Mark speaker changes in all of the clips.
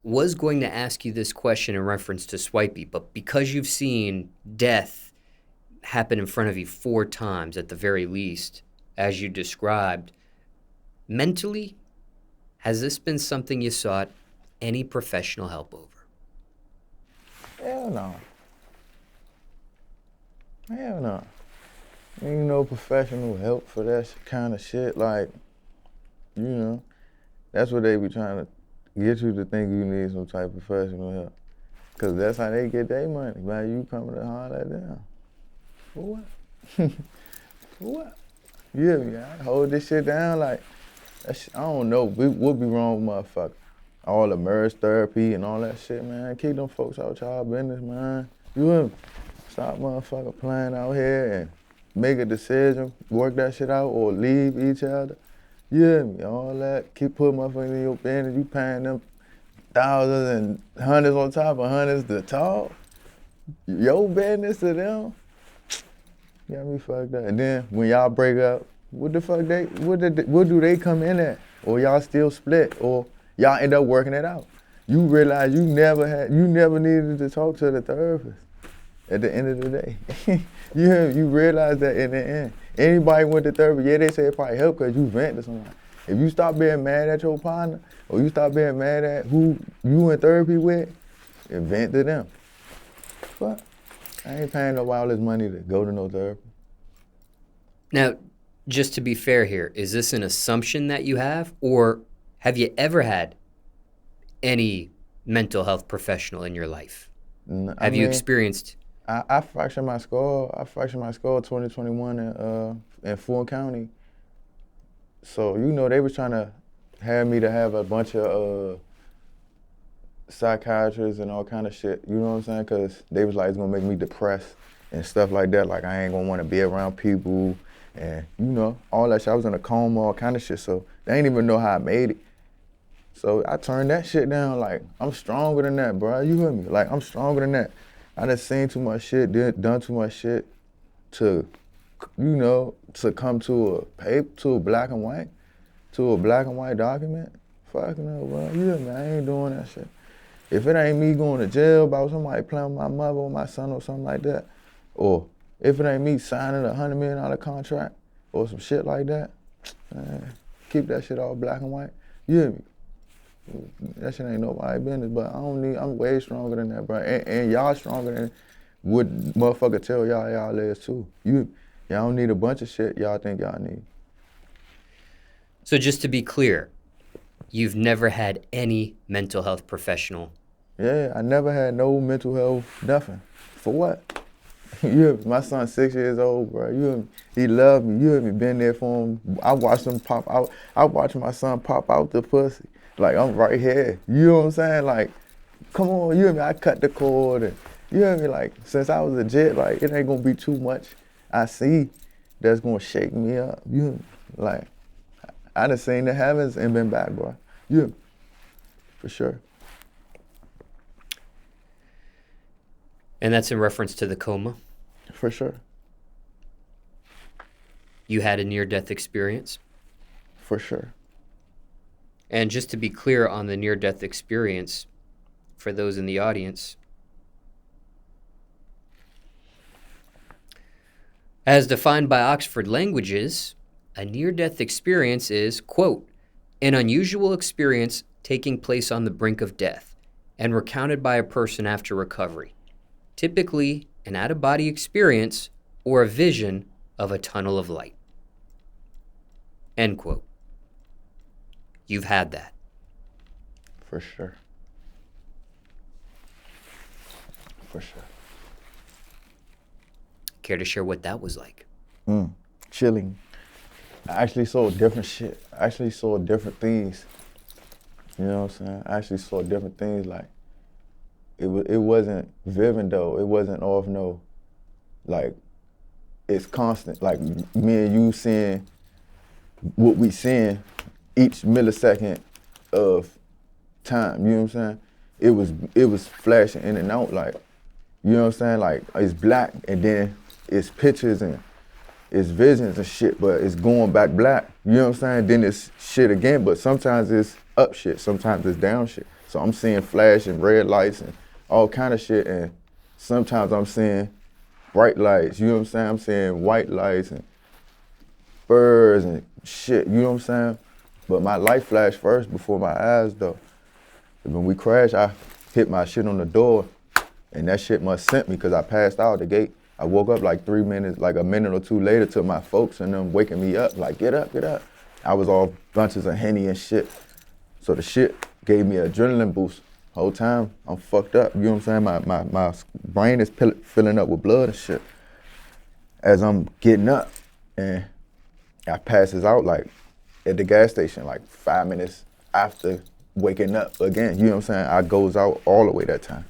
Speaker 1: was going to ask you this question in reference to Swipey, but because you've seen death happen in front of you 4 times at the very least, as you described, mentally, has this been something you sought any professional help over?
Speaker 2: Hell no. Hell no. Ain't no professional help for that kind of shit. Like, you know, that's what they be trying to get you to think you need some type of professional help. Cause that's how they get their money, by you coming to holler at them. For what? For what? You hear me? I hold this shit down like, I don't know, what be wrong with motherfuckers? All the marriage therapy and all that shit, man. Keep them folks out y'all business, man. You hear me? Stop motherfucker playing out here and make a decision, work that shit out, or leave each other. You hear me? All that. Keep putting motherfuckers in your business. You paying them thousands and hundreds on top of hundreds to talk. Your business to them. Got me fucked up. And then when y'all break up, what do they come in at? Or y'all still split? Or y'all end up working it out? You realize you never needed to talk to the therapist at the end of the day. You realize that in the end. Anybody went to therapy, yeah, they say it probably helped because you vent to somebody. If you stop being mad at your partner, or you stop being mad at who you in therapy with, and vent to them. But I ain't paying no all this money to go to no therapy.
Speaker 1: Now, just to be fair here, is this an assumption that you have, or have you ever had any mental health professional in your life? Have you experienced?
Speaker 2: I fractured my skull. I fractured my skull 2021 in Fulton County. So, you know, they was trying to have me to have a bunch of psychiatrists and all kind of shit, you know what I'm saying? Because they was like, it's gonna make me depressed and stuff like that. Like, I ain't gonna wanna be around people and, you know, all that shit. I was in a coma, all kind of shit, so they ain't even know how I made it. So I turned that shit down. Like, I'm stronger than that, bro. You hear me? Like, I'm stronger than that. I done seen too much shit, done too much shit to, you know, to come to a paper, to a black and white document. Fuck no, bro. You hear me? I ain't doing that shit. If it ain't me going to jail about somebody playing with my mother or my son or something like that, or if it ain't me signing a $100 million contract or some shit like that, man, keep that shit all black and white. You hear me? That shit ain't nobody's business, but I'm way stronger than that, bro. And y'all stronger than what motherfucker tell y'all is too. Y'all don't need a bunch of shit y'all think y'all need.
Speaker 1: So just to be clear, you've never had any mental health professional?
Speaker 2: Yeah, I never had no mental health, nothing. For what? My son's 6 years old, bro. He loved me. You hear me? Been there for him. I watched him pop out. I watched my son pop out the pussy. Like, I'm right here. You know what I'm saying? Like, come on, you hear me? I cut the cord. And, you hear me? Like, since I was a jet, like, it ain't gonna be too much I see that's gonna shake me up. You hear me? Like, I done seen the heavens and been back, bro. You hear me? For sure.
Speaker 1: And that's in reference to the coma?
Speaker 2: For sure.
Speaker 1: You had a near-death experience?
Speaker 2: For sure.
Speaker 1: And just to be clear on the near-death experience, for those in the audience, as defined by Oxford Languages, a near-death experience is, quote, an unusual experience taking place on the brink of death and recounted by a person after recovery, typically an out-of-body experience or a vision of a tunnel of light, end quote. You've had that.
Speaker 2: For sure. For sure.
Speaker 1: Care to share what that was like?
Speaker 2: Chilling. I actually saw different shit. I actually saw different things. You know what I'm saying? I actually saw different things. Like, it wasn't vivid though. It wasn't off no, like, it's constant. Like, me and you seeing what we seeing each millisecond of time, you know what I'm saying? It was flashing in and out, like, you know what I'm saying? Like, it's black and then it's pictures and it's visions and shit, but it's going back black, you know what I'm saying? Then it's shit again, but sometimes it's up shit, sometimes it's down shit. So I'm seeing flashing red lights and all kind of shit, and sometimes I'm seeing bright lights, you know what I'm saying? I'm seeing white lights and birds and shit, you know what I'm saying? But my light flashed first before my eyes though. And when we crashed, I hit my shit on the door, and that shit must sent me because I passed out the gate. I woke up like 3 minutes, like a minute or two later to my folks and them waking me up, like, get up, get up. I was all bunches of Henny and shit. So the shit gave me an adrenaline boost. Whole time, I'm fucked up, you know what I'm saying? My brain is filling up with blood and shit. As I'm getting up, and I passes out like at the gas station, like 5 minutes after waking up again, you know what I'm saying? I goes out all the way that time.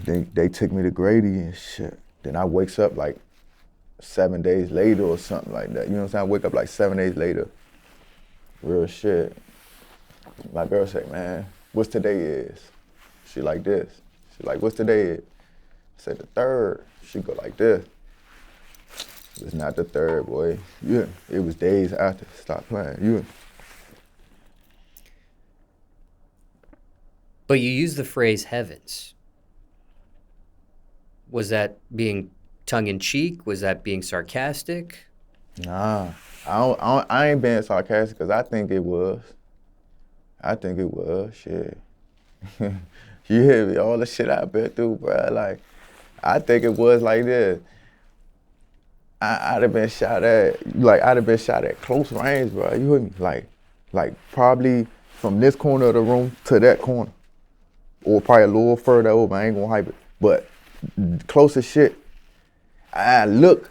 Speaker 2: They took me to Grady and shit. Then I wakes up like 7 days later or something like that. You know what I'm saying? I wake up like 7 days later. Real shit. My girl say, man, what's today is? She like this. She like, what's today is? I said, the 3rd. She go like this. It's not the 3rd, boy. Yeah, it was days after. Stop playing. Yeah.
Speaker 1: But you use the phrase heavens. Was that being tongue-in-cheek? Was that being sarcastic?
Speaker 2: Nah, I ain't being sarcastic because I think it was. I think it was, shit. You hear me? All the shit I've been through, bro. Like, I think it was like this. I'd have been shot at close range, bro. You hear me? Like probably from this corner of the room to that corner. Or probably a little further over, I ain't gonna hype it. But closest shit, I looked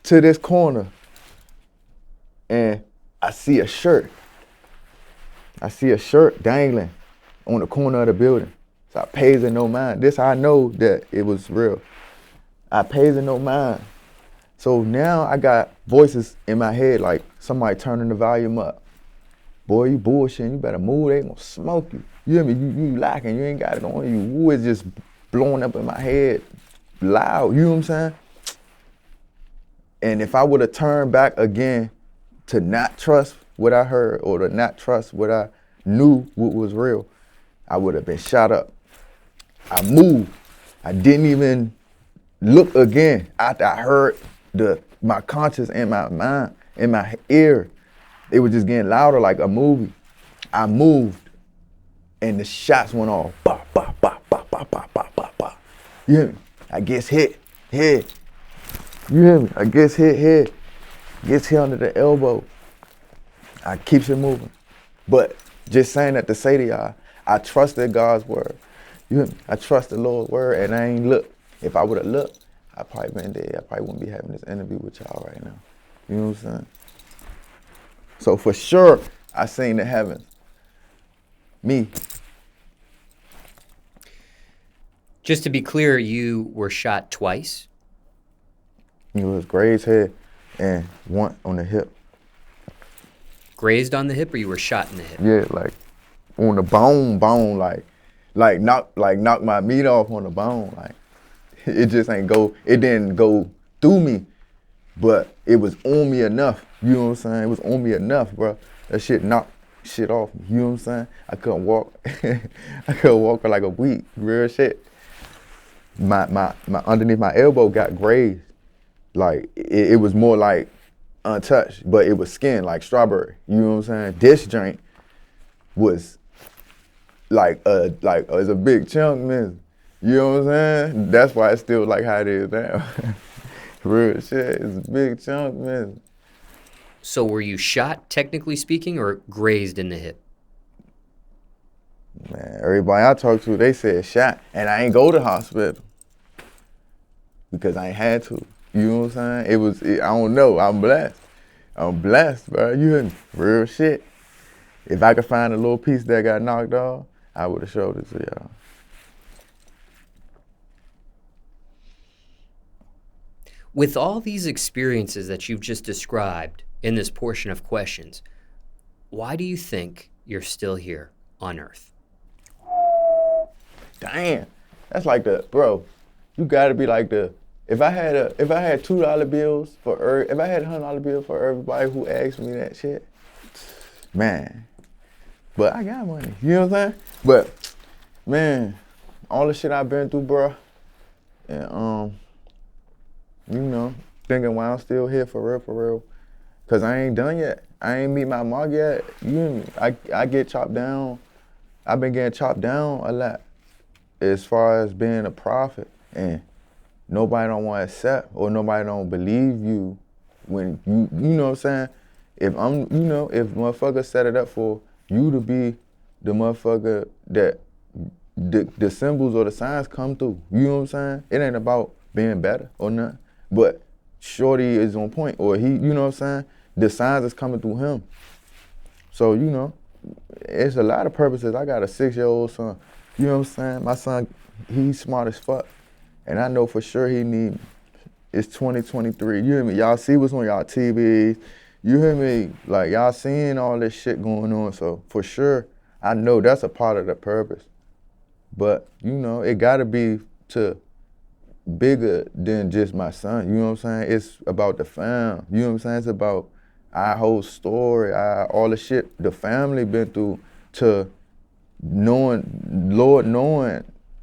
Speaker 2: to this corner and I see a shirt. I see a shirt dangling on the corner of the building. So I pays it no mind. This I know that it was real. I pays it no mind. So now I got voices in my head like somebody turning the volume up. Boy, you bullshitting, you better move, they gonna smoke you. You hear me? You lacking, you ain't got it on you. Woo is just blowing up in my head loud, you know what I'm saying? And if I would have turned back again to not trust what I heard or to not trust what I knew what was real, I would have been shot up. I moved. I didn't even look again after I heard my conscience and my mind in my ear. It was just getting louder like a movie. I moved and the shots went off. Bah, bah, bah, bah, bah, bah, bah, bah, bah. You hear me? I gets hit, head. You hear me? I gets hit, head. Gets hit under the elbow. I keeps it moving. But just saying that to say to y'all, I trusted God's word. You hear me? I trust the Lord's word and I ain't looked. If I would have looked, I probably been dead. I probably wouldn't be having this interview with y'all right now. You know what I'm saying? So for sure, I seen the heavens. Me.
Speaker 1: Just to be clear, you were shot twice?
Speaker 2: It was grazed head and one on the hip.
Speaker 1: Grazed on the hip or you were shot in the hip?
Speaker 2: Yeah, like on the bone, like knock my meat off on the bone. Like it just ain't go, it didn't go through me, but it was on me enough. You know what I'm saying? It was on me enough, bro. That shit knocked shit off me. You know what I'm saying? I couldn't walk. I couldn't walk for like a week. Real shit. My underneath my elbow got grazed. Like it was more like untouched, but it was skin like strawberry. You know what I'm saying? This joint was like it's a big chunk, man. You know what I'm saying? That's why it's still like how it is now. Real shit, it's a big chunk, man.
Speaker 1: So were you shot, technically speaking, or grazed in the hip?
Speaker 2: Man, everybody I talked to, they said shot, and I ain't go to hospital because I ain't had to. You know what I'm saying? I don't know, I'm blessed. I'm blessed, bro. You hear me? Real shit. If I could find a little piece that got knocked off, I would have showed it to y'all.
Speaker 1: With all these experiences that you've just described in this portion of questions, why do you think you're still here on Earth?
Speaker 2: Damn, that's like bro, you gotta be like if I had $2 bills if I had $100 bills for everybody who asked me that shit, man, But I got money. You know what I'm saying? But man, all the shit I've been through, bro, and you know, thinking why I'm still here for real. Cause I ain't done yet. I ain't meet my mark yet. You hear me? I get chopped down. I've been getting chopped down a lot as far as being a prophet. And nobody don't want to accept or nobody don't believe you when you know what I'm saying? If if motherfuckers set it up for you to be the motherfucker that the symbols or the signs come through, you know what I'm saying? It ain't about being better or nothing. But Shorty is on point, or he, you know what I'm saying? The signs is coming through him. So, you know, it's a lot of purposes. I got a 6-year-old son. You know what I'm saying? My son, he's smart as fuck. And I know for sure he need me. It's 2023. You hear me? Y'all see what's on y'all TVs. You hear me? Like, y'all seeing all this shit going on. So, for sure, I know that's a part of the purpose. But, you know, it gotta be to bigger than just my son. You know what I'm saying? It's about the fam. You know what I'm saying? It's about our whole story, all the shit the family been through to knowing,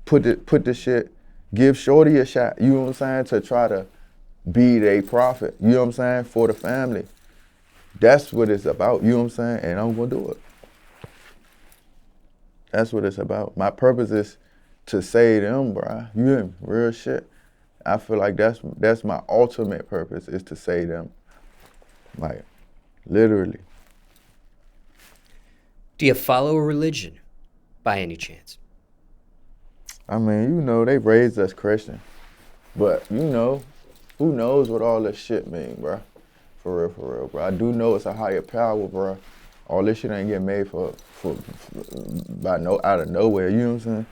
Speaker 2: put the shit, give Shorty a shot, you know what I'm saying, to try to be their prophet, you know what I'm saying, for the family. That's what it's about, you know what I'm saying, and I'm gonna do it. That's what it's about. My purpose is to save them, bro. You hear me? Real shit. I feel like that's my ultimate purpose, is to save them. Like, literally.
Speaker 1: Do you follow a religion by any chance?
Speaker 2: I mean, you know, they raised us Christian. But, you know, who knows what all this shit mean, bro? For real, bro. I do know it's a higher power, bro. All this shit ain't getting made out of nowhere, you know what I'm saying?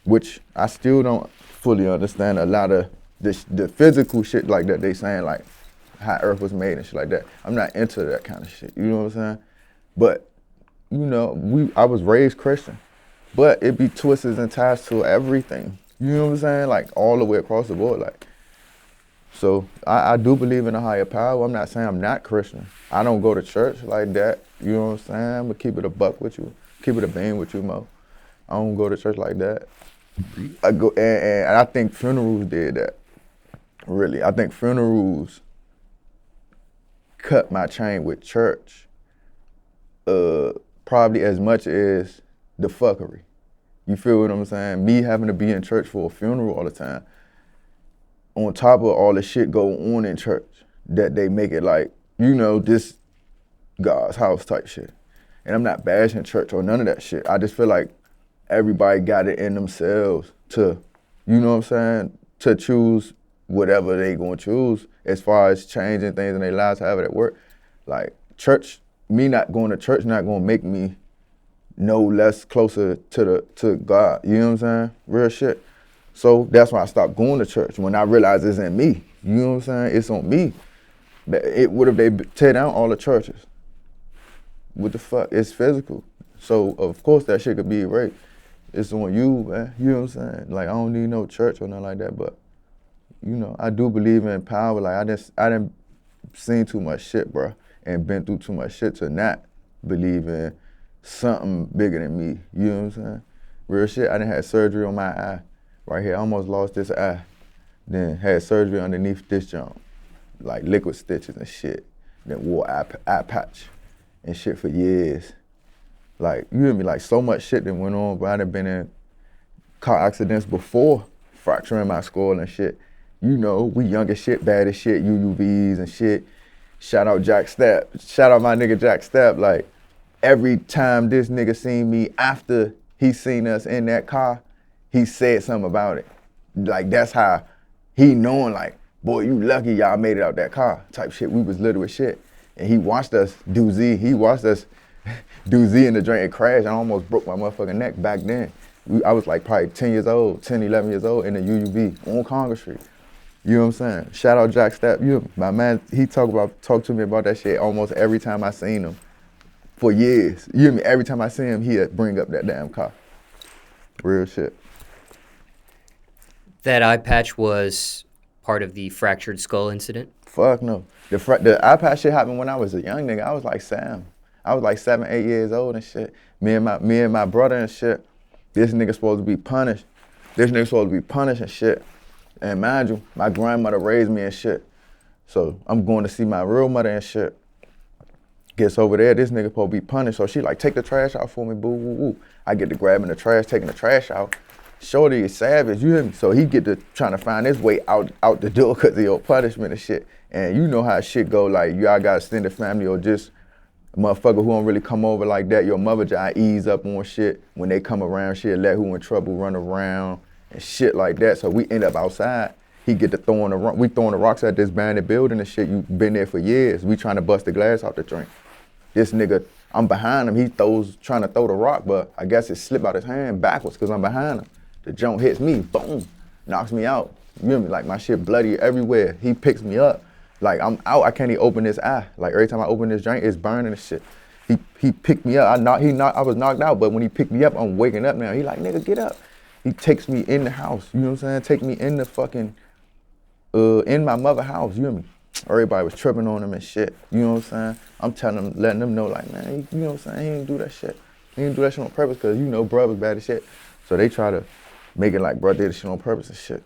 Speaker 2: Which I still don't fully understand a lot of the physical shit like that they saying, like how Earth was made and shit like that. I'm not into that kind of shit, you know what I'm saying? But, you know, I was raised Christian, but it be twists and ties to everything, you know what I'm saying? Like all the way across the board, like. So I do believe in a higher power. I'm not saying I'm not Christian. I don't go to church like that, you know what I'm saying? I'm gonna keep it a buck with you, keep it a bean with you, Mo. I don't go to church like that. I go and I think funerals did that. Really, I think funerals cut my chain with church probably as much as the fuckery. You feel what I'm saying? Me having to be in church for a funeral all the time, on top of all the shit go on in church, that they make it like, you know, this God's house type shit. And I'm not bashing church or none of that shit. I just feel like everybody got it in themselves to, you know what I'm saying, to choose whatever they gonna choose as far as changing things in their lives, however that work. Like church, me not going to church not gonna make me no less closer to God, you know what I'm saying? Real shit. So that's why I stopped going to church, when I realized it's in me, you know what I'm saying? It's on me. What if they tear down all the churches? What the fuck? It's physical. So of course that shit could be erased. It's on you, man. You know what I'm saying? Like I don't need no church or nothing like that, but you know, I do believe in power. Like I done seen too much shit, bro, and been through too much shit to not believe in something bigger than me. You know what I'm saying? Real shit. I done had surgery on my eye right here. I almost lost this eye. Then had surgery underneath this jump, like liquid stitches and shit. Then wore eye patch and shit for years. Like, you hear me? Like so much shit that went on, but I done been in car accidents before fracturing my skull and shit. You know, we young as shit, bad as shit, UUVs and shit. Shout out Jack Stapp. Shout out my nigga Jack Stapp. Like, every time this nigga seen me after he seen us in that car, he said something about it. Like, that's how he knowing, like, boy, you lucky y'all made it out that car type shit. We was little as shit. And he watched us do Z. He watched us do Z in the joint and crash. I almost broke my motherfucking neck back then. I was like probably 10 years old, 10, 11 years old in the UUV on Congress Street. You know what I'm saying? Shout out Jack Stapp. My man, he talk to me about that shit almost every time I seen him for years. You hear me? Every time I see him, he'd bring up that damn car. Real shit.
Speaker 1: That eye patch was part of the fractured skull incident?
Speaker 2: Fuck no. The eye patch shit happened when I was a young nigga. I was like Sam. I was like 7, 8 years old and shit. Me and my brother and shit. This nigga supposed to be punished. This nigga supposed to be punished and shit. And mind you, my grandmother raised me and shit. So I'm going to see my real mother and shit. Gets over there, this nigga supposed to be punished. So she like, take the trash out for me, boo, woo, woo. I get to grabbing the trash, taking the trash out. Shorty is savage, you hear me? So he get to trying to find his way out the door because of your punishment and shit. And you know how shit go, like y'all got extended family or just a motherfucker who don't really come over like that. Your mother just ease up on shit. When they come around, she'll let who in trouble run around and shit like that. So we end up outside. He get to throwing we throwing the rocks at this bandit building and shit. You been there for years. We trying to bust the glass out the drink. This nigga, I'm behind him. He trying to throw the rock, but I guess it slipped out his hand backwards because I'm behind him. The jump hits me, boom, knocks me out. You hear me? Like my shit bloody everywhere. He picks me up. Like I'm out, I can't even open this eye. Like every time I open this drink, it's burning and shit. He picked me up. I was knocked out, but when he picked me up, I'm waking up now. He like, nigga, get up. He takes me in the house, you know what I'm saying? Take me in the fucking, in my mother's house, you hear me? Everybody was tripping on him and shit, you know what I'm saying? I'm telling them, letting them know like, man, you know what I'm saying? He didn't do that shit. He didn't do that shit on purpose because you know bro was bad as shit. So they try to make it like bro did the shit on purpose and shit.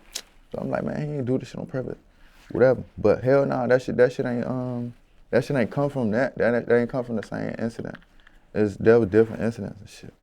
Speaker 2: So I'm like, man, he didn't do this shit on purpose. Whatever. But hell nah, that shit ain't come from that. That ain't come from the same incident. There was different incidents and shit.